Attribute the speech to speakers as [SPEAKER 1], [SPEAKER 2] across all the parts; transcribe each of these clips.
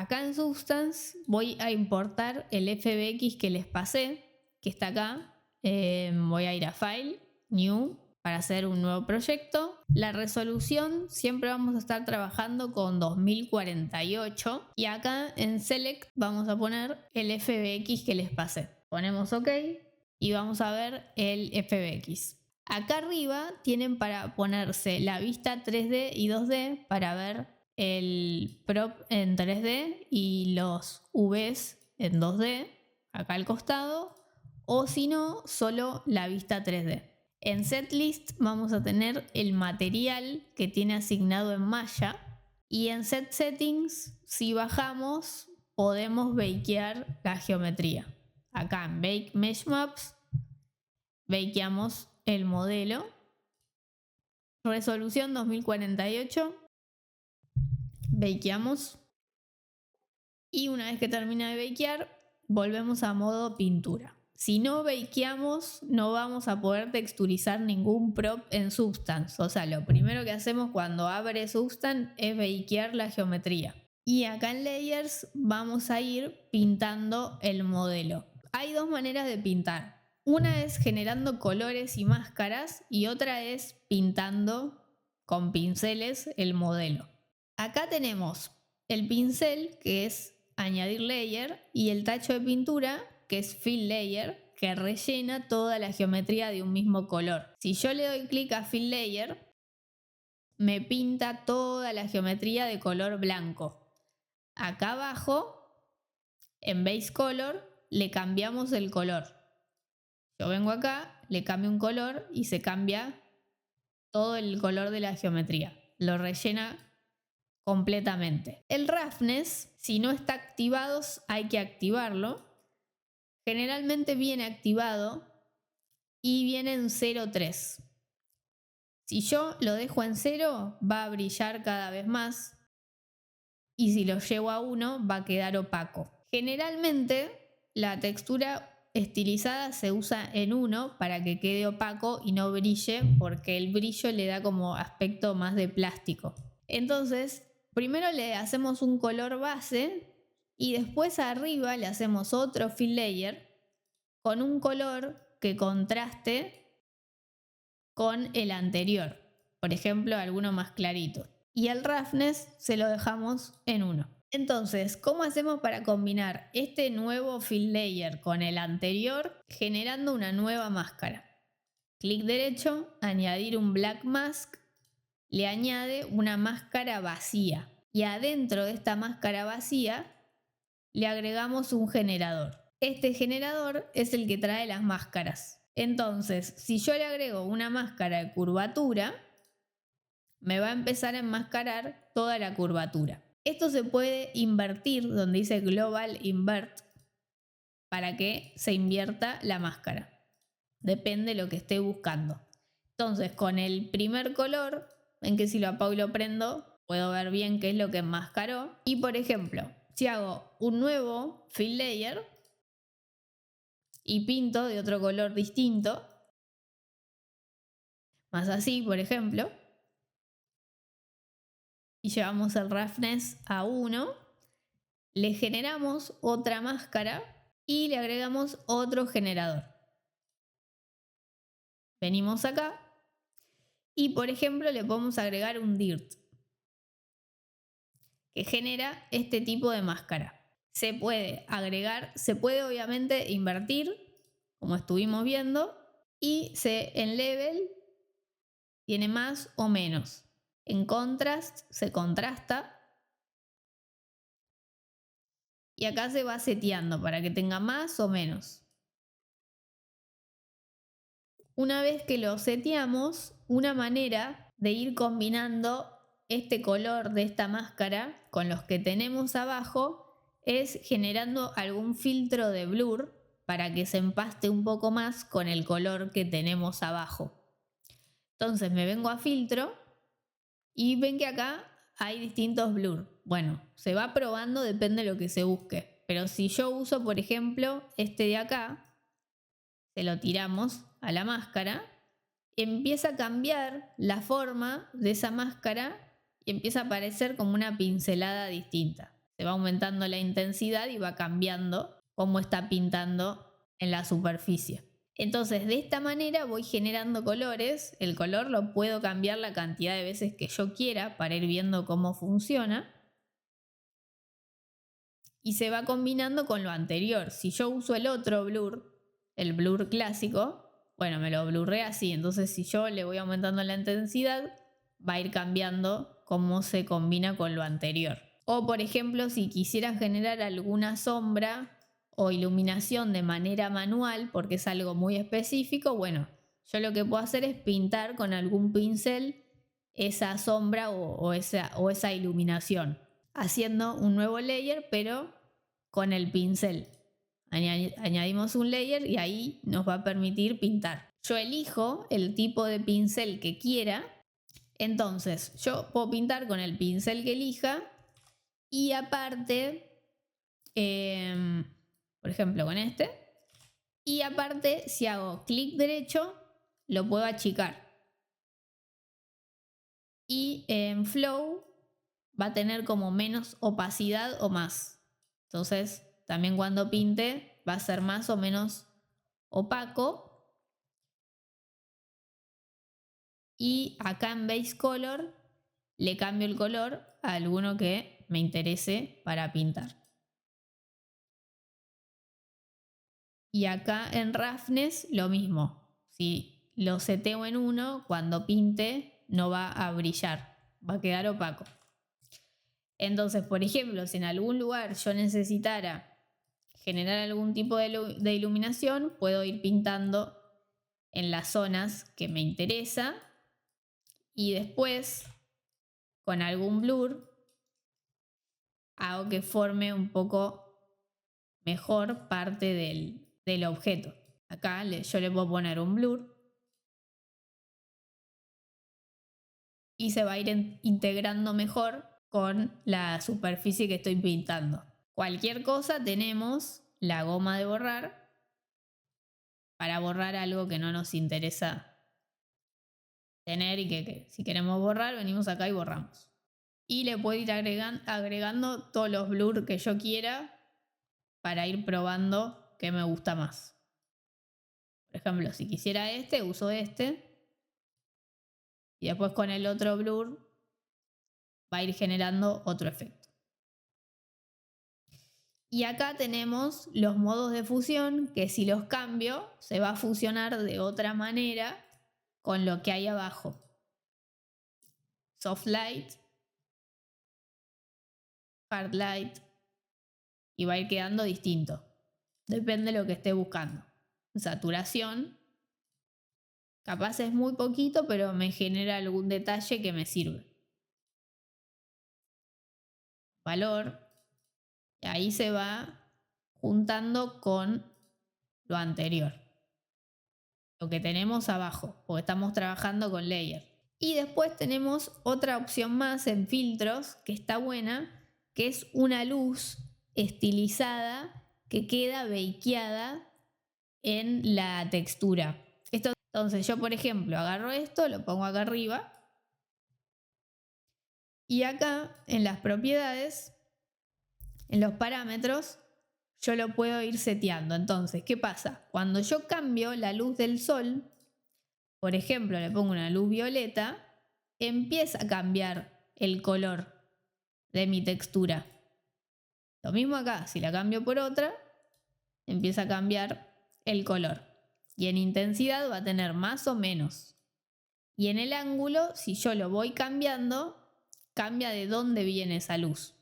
[SPEAKER 1] Acá en Substance voy a importar el FBX que les pasé, que está acá. Voy a ir a File, New, para hacer un nuevo proyecto. La resolución siempre vamos a estar trabajando con 2048 y acá en Select vamos a poner el FBX que les pasé. Ponemos OK y vamos a ver el FBX. Acá arriba tienen para ponerse la vista 3D y 2D para ver el prop en 3D y los Vs en 2D acá al costado, o si no, solo la vista 3D. En Setlist vamos a tener el material que tiene asignado en Maya, y en Set Settings, si bajamos, podemos bakear la geometría. Acá en Bake Mesh Maps bakeamos el modelo. Resolución 2048. Bakeamos. Y una vez que termina de bakear, volvemos a modo pintura. Si no bakeamos, no vamos a poder texturizar ningún prop en Substance. O sea, lo primero que hacemos cuando abre Substance es bakear la geometría. Y acá en Layers vamos a ir pintando el modelo. Hay dos maneras de pintar. Una es generando colores y máscaras y otra es pintando con pinceles el modelo. Acá tenemos el pincel, que es añadir layer, y el tacho de pintura, que es fill layer, que rellena toda la geometría de un mismo color. Si yo le doy clic a fill layer, me pinta toda la geometría de color blanco. Acá abajo, en base color, le cambiamos el color. Yo vengo acá, le cambio un color y se cambia todo el color de la geometría. Lo rellena completamente. El roughness, si no está activado, hay que activarlo. Generalmente viene activado y viene en 0,3. Si yo lo dejo en 0, va a brillar cada vez más. Y si lo llevo a 1, va a quedar opaco. Generalmente la textura estilizada se usa en 1 para que quede opaco y no brille, porque el brillo le da como aspecto más de plástico. Entonces, primero le hacemos un color base y después arriba le hacemos otro fill layer con un color que contraste con el anterior. Por ejemplo, alguno más clarito. Y el roughness se lo dejamos en 1. Entonces, ¿cómo hacemos para combinar este nuevo fill layer con el anterior generando una nueva máscara? Clic derecho, añadir un black mask, le añade una máscara vacía y adentro de esta máscara vacía le agregamos un generador. Este generador es el que trae las máscaras. Entonces, si yo le agrego una máscara de curvatura, me va a empezar a enmascarar toda la curvatura. Esto se puede invertir, donde dice Global Invert, para que se invierta la máscara. Depende de lo que esté buscando. Entonces, con el primer color, en que si lo apago y lo prendo, puedo ver bien qué es lo que enmascaró. Y por ejemplo, si hago un nuevo fill layer y pinto de otro color distinto, más así, por ejemplo, y llevamos el roughness a 1, le generamos otra máscara y le agregamos otro generador. Venimos acá y, por ejemplo, le podemos agregar un dirt que genera este tipo de máscara. Se puede agregar, se puede obviamente invertir, como estuvimos viendo, y en level tiene más o menos. En contrast se contrasta. Y acá se va seteando para que tenga más o menos. Una vez que lo seteamos, una manera de ir combinando este color de esta máscara con los que tenemos abajo es generando algún filtro de blur para que se empaste un poco más con el color que tenemos abajo. Entonces me vengo a filtro y ven que acá hay distintos blur. Bueno, se va probando, depende de lo que se busque. Pero si yo uso, por ejemplo, este de acá, se lo tiramos a la máscara, empieza a cambiar la forma de esa máscara y empieza a aparecer como una pincelada distinta. se va aumentando la intensidad y va cambiando cómo está pintando en la superficie. Entonces, de esta manera voy generando colores. El color lo puedo cambiar la cantidad de veces que yo quiera para ir viendo cómo funciona. Y se va combinando con lo anterior. Si yo uso el otro blur, el blur clásico, bueno, me lo blurré así. Entonces, si yo le voy aumentando la intensidad, va a ir cambiando cómo se combina con lo anterior. O, por ejemplo, si quisiera generar alguna sombra o iluminación de manera manual, porque es algo muy específico, bueno, yo lo que puedo hacer es pintar con algún pincel esa sombra o esa iluminación, haciendo un nuevo layer, pero con el pincel. Añadimos un layer y ahí nos va a permitir pintar. Yo elijo el tipo de pincel que quiera. Entonces, yo puedo pintar con el pincel que elija y aparte, por ejemplo, con este. Y aparte, si hago clic derecho, lo puedo achicar. Y en Flow va a tener como menos opacidad o más. Entonces, también cuando pinte va a ser más o menos opaco. Y acá en Base Color le cambio el color a alguno que me interese para pintar. Y acá en Roughness lo mismo. Si lo seteo en 1, cuando pinte no va a brillar, va a quedar opaco. Entonces, por ejemplo, si en algún lugar yo necesitara generar algún tipo de iluminación, puedo ir pintando en las zonas que me interesa y después con algún blur hago que forme un poco mejor parte del objeto. Acá yo le puedo poner un blur y se va a ir integrando mejor con la superficie que estoy pintando. Cualquier cosa tenemos la goma de borrar para borrar algo que no nos interesa tener y que si queremos borrar venimos acá y borramos. Y le puedo ir agregando todos los blurs que yo quiera para ir probando qué me gusta más. Por ejemplo, si quisiera este, uso este. Y después con el otro blur va a ir generando otro efecto. Y acá tenemos los modos de fusión que si los cambio se va a fusionar de otra manera con lo que hay abajo. Soft Light, Hard Light y va a ir quedando distinto. Depende de lo que esté buscando. Saturación, capaz es muy poquito, pero me genera algún detalle que me sirve. Valor, y ahí se va juntando con lo anterior. Lo que tenemos abajo, porque estamos trabajando con layer. Y después tenemos otra opción más en filtros que está buena, que es una luz estilizada que queda bakeada en la textura. Entonces yo, por ejemplo, agarro esto, lo pongo acá arriba y acá en las propiedades, en los parámetros, yo lo puedo ir seteando. Entonces, ¿qué pasa? Cuando yo cambio la luz del sol, por ejemplo, le pongo una luz violeta, empieza a cambiar el color de mi textura. Lo mismo acá, si la cambio por otra, empieza a cambiar el color. Y en intensidad va a tener más o menos. Y en el ángulo, si yo lo voy cambiando, cambia de dónde viene esa luz.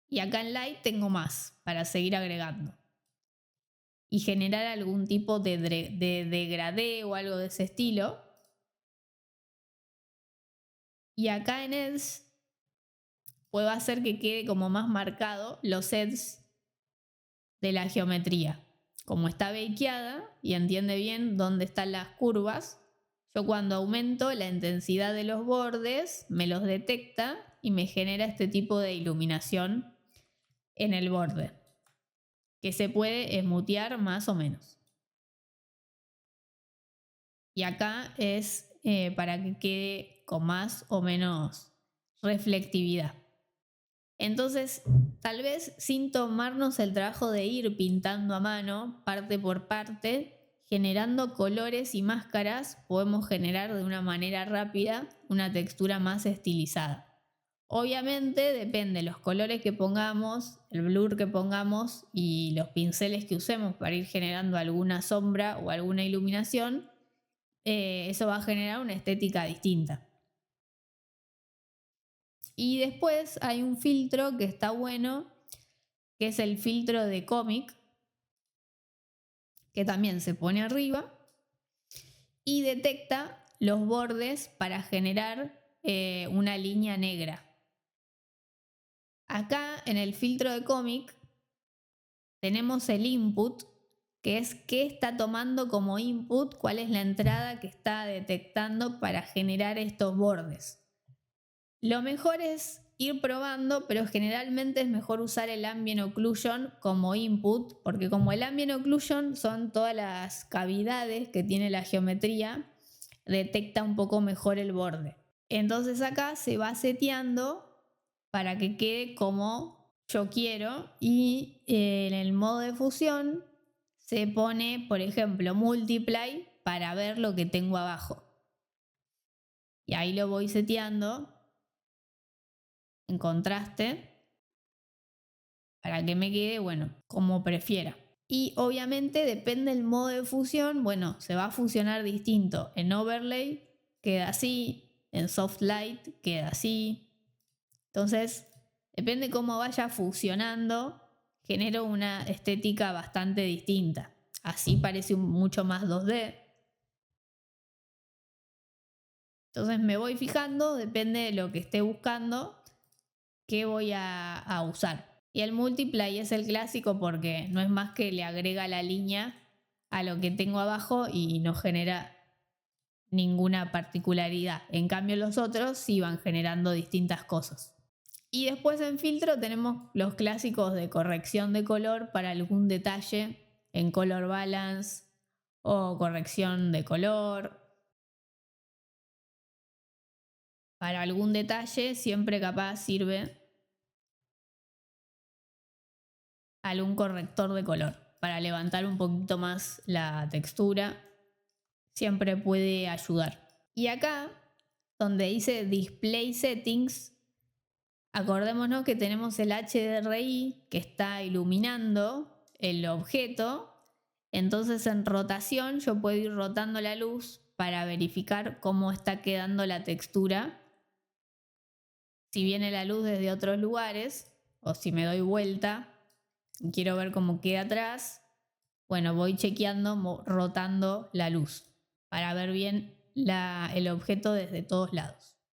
[SPEAKER 1] Y acá en Light tengo más para seguir agregando. Y generar algún tipo de degradé o algo de ese estilo. Y acá en Edge puedo hacer que quede como más marcado los edges de la geometría. Como está bakeada y entiende bien dónde están las curvas, yo cuando aumento la intensidad de los bordes me los detecta y me genera este tipo de iluminación en el borde, que se puede esmutear más o menos. Y acá es para que quede con más o menos reflectividad. Entonces, tal vez sin tomarnos el trabajo de ir pintando a mano, parte por parte, generando colores y máscaras, podemos generar de una manera rápida una textura más estilizada. Obviamente depende de los colores que pongamos, el blur que pongamos y los pinceles que usemos para ir generando alguna sombra o alguna iluminación, eso va a generar una estética distinta. Y después hay un filtro que está bueno, que es el filtro de cómic, que también se pone arriba y detecta los bordes para generar una línea negra. Acá en el filtro de cómic tenemos el input, que es qué está tomando como input, cuál es la entrada que está detectando para generar estos bordes. Lo mejor es ir probando, pero generalmente es mejor usar el Ambient Occlusion como input, porque como el Ambient Occlusion son todas las cavidades que tiene la geometría, detecta un poco mejor el borde. Entonces acá se va seteando para que quede como yo quiero y en el modo de fusión se pone, por ejemplo, Multiply para ver lo que tengo abajo. Y ahí lo voy seteando en contraste para que me quede, bueno, como prefiera. Y obviamente depende del modo de fusión, bueno, se va a fusionar distinto. En overlay queda así, en soft light queda así. Entonces, depende cómo vaya fusionando, genero una estética bastante distinta. Así parece mucho más 2D. Entonces me voy fijando, depende de lo que esté buscando, qué voy a usar. Y el multiply es el clásico porque no es más que le agrega la línea a lo que tengo abajo y no genera ninguna particularidad. En cambio los otros sí van generando distintas cosas. Y después en filtro tenemos los clásicos de corrección de color para algún detalle en color balance o corrección de color. Para algún detalle siempre capaz sirve algún corrector de color para levantar un poquito más la textura. Siempre puede ayudar. Y acá, donde dice Display Settings, acordémonos que tenemos el HDRI que está iluminando el objeto. Entonces en rotación yo puedo ir rotando la luz para verificar cómo está quedando la textura. Si viene la luz desde otros lugares o si me doy vuelta y quiero ver cómo queda atrás, bueno, voy chequeando, rotando la luz para ver bien el objeto desde todos lados.